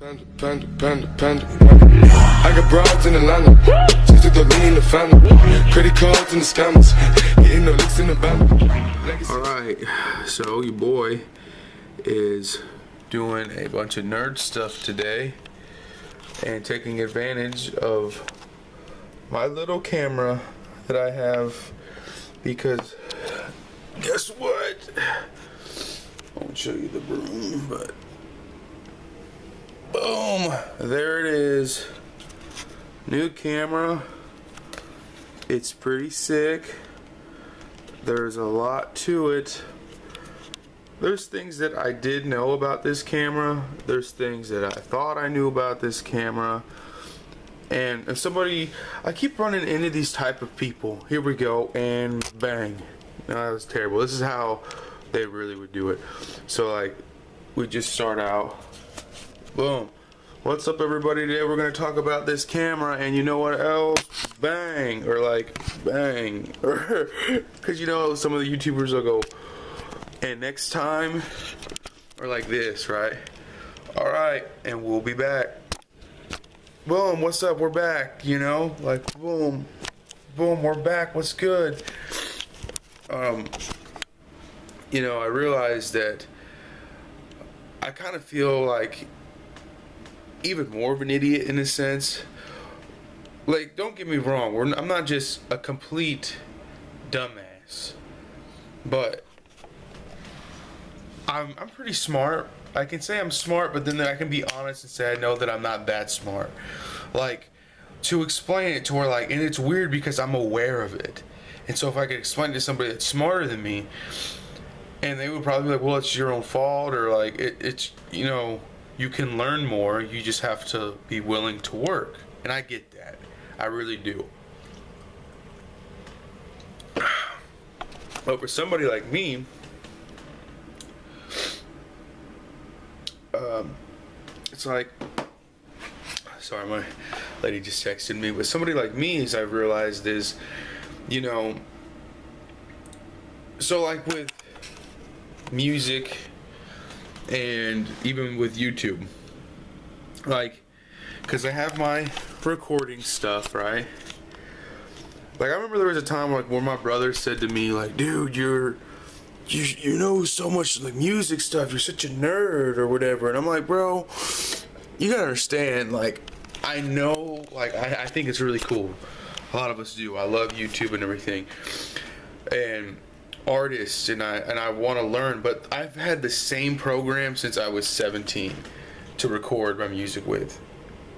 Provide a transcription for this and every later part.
Panda. I got broads in Atlanta, just to throw me in the family. Credit cards and the scammers, getting no licks in the van. Alright, so your boy is doing a bunch of nerd stuff today and taking advantage of my little camera that I have because guess what? I won't show you the broom, but boom, there it is. New camera. It's pretty sick. There's a lot to it. There's things that I did know about this camera. There's things that I thought I knew about this camera. And if somebody, I keep running into these type of people. Here we go, and bang. No, that was terrible. This is how they really would do it. So like, we just start out. Boom. What's up, everybody? Today we're going to talk about this camera, and you know what else? Bang. Or like, bang. Because you know, some of the YouTubers will go, and next time, or like this, right? Alright, and we'll be back. Boom, what's up? We're back, you know? Like, boom. Boom, we're back. What's good? You know, I realized that I kind of feel like even more of an idiot in a sense. Like, don't get me wrong, I'm not just a complete dumbass, but I'm pretty smart. I can say I'm smart, but then I can be honest and say I know that I'm not that smart. Like, to explain it to where, like, and it's weird because I'm aware of it. And so if I could explain it to somebody that's smarter than me, and they would probably be like, well, it's your own fault, or like, it's, you know, you can learn more, you just have to be willing to work. And I get that. I really do. But for somebody like me, it's like, sorry, my lady just texted me, but somebody like me, as I've realized, is, you know, so like with music and even with YouTube, like, because I have my recording stuff, right? Like, I remember there was a time like where my brother said to me, like, dude, you know so much like music stuff, you're such a nerd or whatever. And I'm like, bro, you gotta understand, like, I know, like, I think it's really cool. A lot of us do. I love YouTube and everything, and artists, and I want to learn, but I've had the same program since I was 17 to record my music with,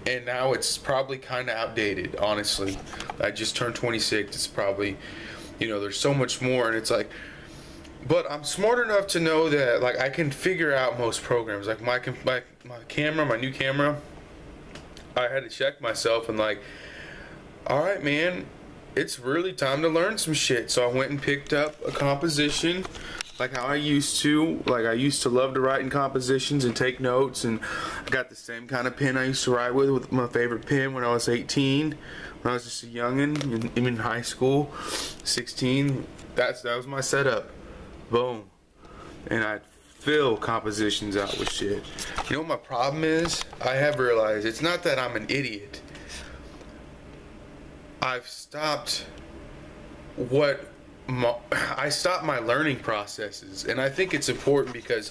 and now it's probably kind of outdated, honestly. I just turned 26. It's probably, you know, there's so much more, and it's like, but I'm smart enough to know that, like, I can figure out most programs. Like my camera, my new camera, I had to check myself and like, all right, man, it's really time to learn some shit. So I went and picked up a composition, like how I used to. Like, I used to love to write in compositions and take notes, and I got the same kind of pen I used to write with my favorite pen when I was 18, when I was just a youngin', even in high school, 16. That was my setup. Boom. And I'd fill compositions out with shit. You know what my problem is? I have realized it's not that I'm an idiot. I've stopped I stopped my learning processes, and I think it's important because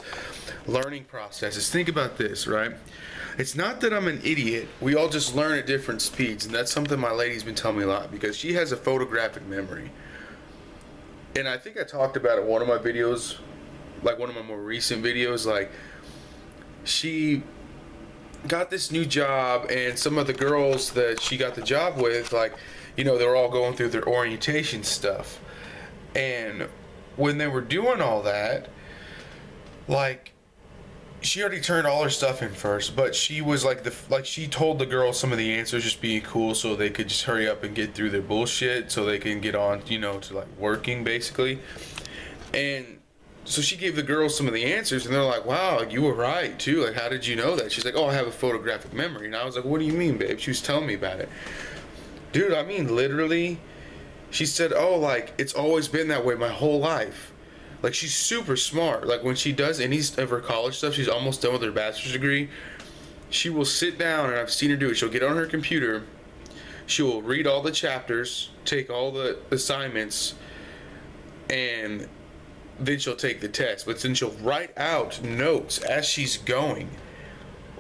learning processes, think about this, right? It's not that I'm an idiot. We all just learn at different speeds, and that's something my lady's been telling me a lot, because she has a photographic memory. And I think I talked about it in one of my videos, like one of my more recent videos, like, she got this new job, and some of the girls that she got the job with, like, you know, they were all going through their orientation stuff. And when they were doing all that, like, she already turned all her stuff in first, but she was like, she told the girls some of the answers, just being cool, so they could just hurry up and get through their bullshit, so they can get on, you know, to like working basically. And so she gave the girls some of the answers, and they're like, wow, you were right too, like, how did you know that? She's like, oh, I have a photographic memory. And I was like, what do you mean, babe? She was telling me about it. Dude, I mean, literally, she said, oh, like, it's always been that way my whole life. Like, she's super smart. Like, when she does any of her college stuff, she's almost done with her bachelor's degree. she will sit down, and I've seen her do it. She'll get on her computer, she will read all the chapters, take all the assignments, and then she'll take the test. But then she'll write out notes as she's going.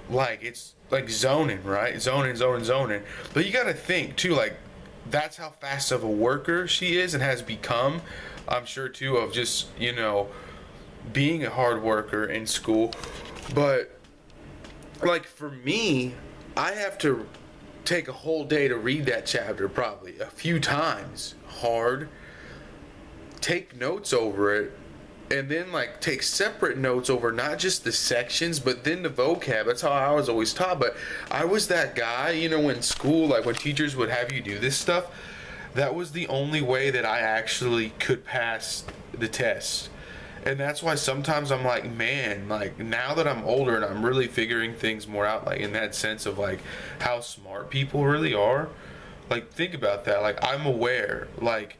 Like, it's like zoning, right? Zoning. But you gotta think too, like, that's how fast of a worker she is and has become. I'm sure too of just, being a hard worker in school. But like for me, I have to take a whole day to read that chapter, probably a few times hard, take notes over it, and then like take separate notes over not just the sections but then the vocab. That's how I was always taught. But I was that guy, in school, like when teachers would have you do this stuff, that was the only way that I actually could pass the test. And that's why sometimes I'm like, man, like now that I'm older and I'm really figuring things more out, like in that sense of like how smart people really are, like think about that. Like I'm aware, like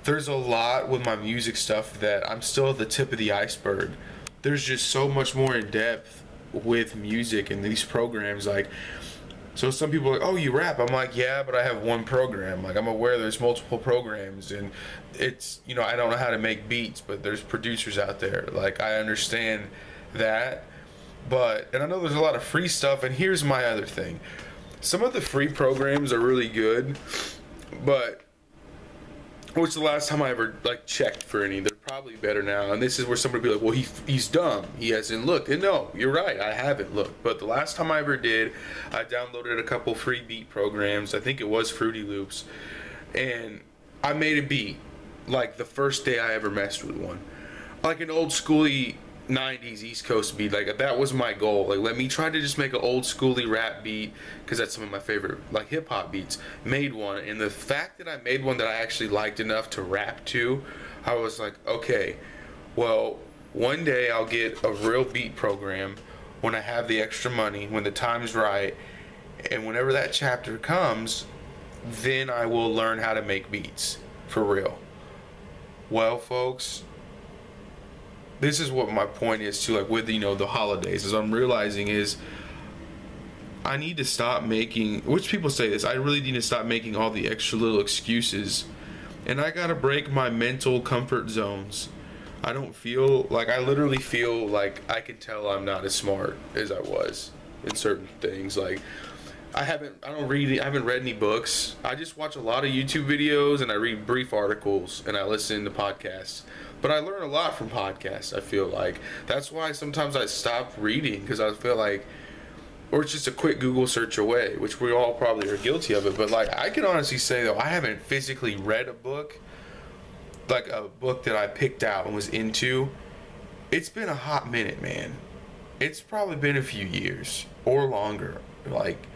there's a lot with my music stuff that I'm still at the tip of the iceberg. There's just so much more in depth with music and these programs. Like, so some people are like, oh, you rap? I'm like, yeah, but I have one program. Like, I'm aware there's multiple programs, and it's, I don't know how to make beats, but there's producers out there. Like, I understand that, and I know there's a lot of free stuff, and here's my other thing. Some of the free programs are really good, but which the last time I ever like checked for any, they're probably better now. And this is where somebody be like, well, he's dumb. He hasn't looked. And no, you're right. I haven't looked. But the last time I ever did, I downloaded a couple free beat programs. I think it was Fruity Loops. And I made a beat like the first day I ever messed with one. Like an old schooly 90s East Coast beat. Like that was my goal. Like let me try to just make an old schooly rap beat, because that's some of my favorite like hip hop beats. Made one, and the fact that I made one that I actually liked enough to rap to, I was like, okay, well, one day I'll get a real beat program when I have the extra money, when the time's right, and whenever that chapter comes, then I will learn how to make beats for real. Well, folks, this is what my point is too, like with the holidays, as I'm realizing is I need to stop making, which people say this, I really need to stop making all the extra little excuses, and I gotta break my mental comfort zones. I literally feel like I can tell I'm not as smart as I was in certain things. Like I haven't read any books. I just watch a lot of YouTube videos, and I read brief articles, and I listen to podcasts. But I learn a lot from podcasts, I feel like. That's why sometimes I stop reading, because I feel like, or it's just a quick Google search away, which we all probably are guilty of it. But like, I can honestly say though, I haven't physically read a book, like a book that I picked out and was into. It's been a hot minute, man. It's probably been a few years or longer. Like,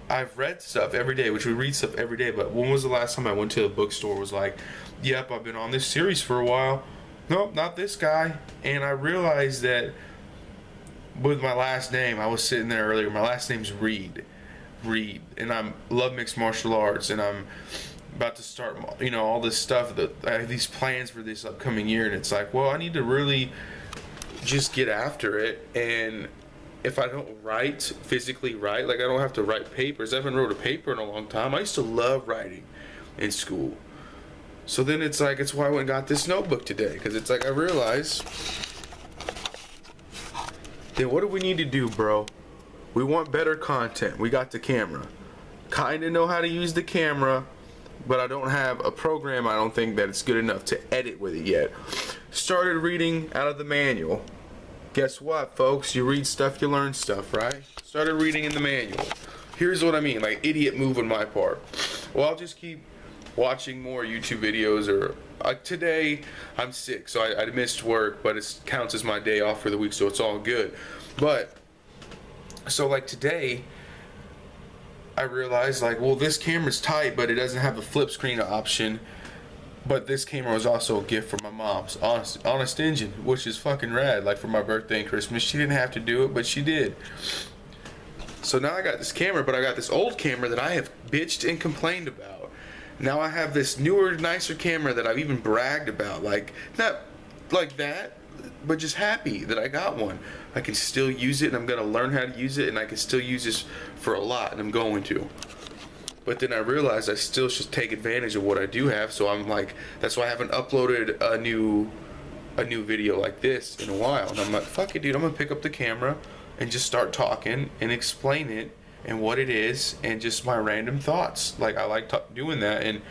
I've read stuff every day, which we read stuff every day, but when was the last time I went to a bookstore was like, yep, I've been on this series for a while. Nope, not this guy. And I realized that with my last name, I was sitting there earlier, my last name's Reed, and I love mixed martial arts, and I'm about to start, all this stuff, that I have these plans for this upcoming year, and it's like, well, I need to really just get after it. And if I don't physically write, like I don't have to write papers. I haven't wrote a paper in a long time. I used to love writing in school. So then it's like, it's why I went and got this notebook today, because it's like I realize, then what do we need to do, bro? We want better content. We got the camera. Kind of know how to use the camera, but I don't have a program, I don't think, that it's good enough to edit with it yet. Started reading out of the manual. Guess what, folks? You read stuff, you learn stuff, right? Started reading in the manual. Here's what I mean, like idiot move on my part. Well, I'll just keep watching more YouTube videos, or today I'm sick, so I missed work, but it counts as my day off for the week, so it's all good. But so like today I realized, like, well, this camera's tight, but it doesn't have a flip screen option. But this camera was also a gift from my mom's, Honest Engine, which is fucking rad. Like for my birthday and Christmas, she didn't have to do it, but she did. So now I got this camera, but I got this old camera that I have bitched and complained about. Now I have this newer, nicer camera that I've even bragged about. Like, not like that, but just happy that I got one. I can still use it, and I'm gonna learn how to use it, and I can still use this for a lot, and I'm going to. But then I realized I still should take advantage of what I do have, so I'm like, that's why I haven't uploaded a new video like this in a while. And I'm like, fuck it, dude, I'm gonna pick up the camera and just start talking and explain it and what it is and just my random thoughts. Like, I like doing that, and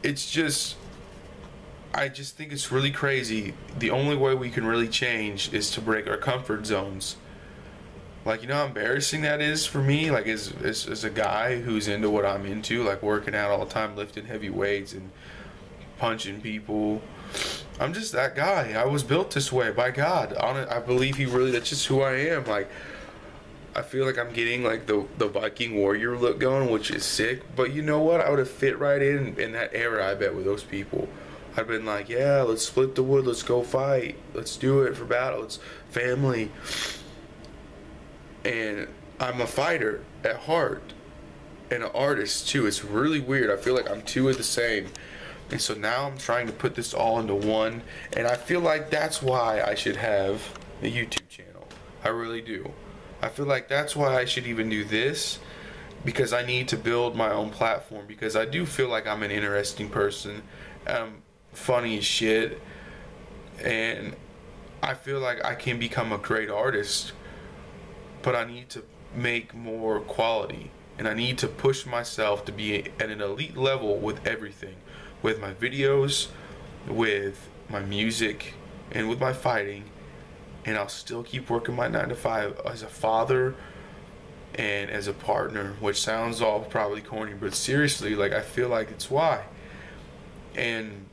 it's just, I just think it's really crazy. The only way we can really change is to break our comfort zones. Like, you know how embarrassing that is for me, like as a guy who's into what I'm into, like working out all the time, lifting heavy weights and punching people. I'm just that guy. I was built this way by God. I believe that's just who I am. Like, I feel like I'm getting like the Viking warrior look going, which is sick. But you know what? I would have fit right in that era, I bet, with those people. I've been like, yeah, let's split the wood, let's go fight, let's do it for battle, it's family. And I'm a fighter at heart and an artist too. It's really weird. I feel like I'm two of the same. And so now I'm trying to put this all into one, and I feel like that's why I should have a YouTube channel. I really do. I feel like that's why I should even do this, because I need to build my own platform, because I do feel like I'm an interesting person. I'm funny as shit, and I feel like I can become a great artist, but I need to make more quality, and I need to push myself to be at an elite level with everything, with my videos, with my music, and with my fighting. And I'll still keep working my 9 to 5 as a father and as a partner, which sounds all probably corny, but seriously, like, I feel like it's why. And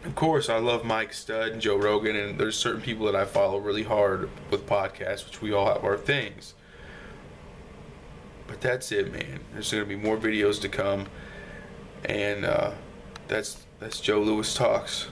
of course, I love Mike Stud and Joe Rogan, and there's certain people that I follow really hard with podcasts, which we all have our things. But that's it, man. There's going to be more videos to come, and that's Joe Lewis Talks.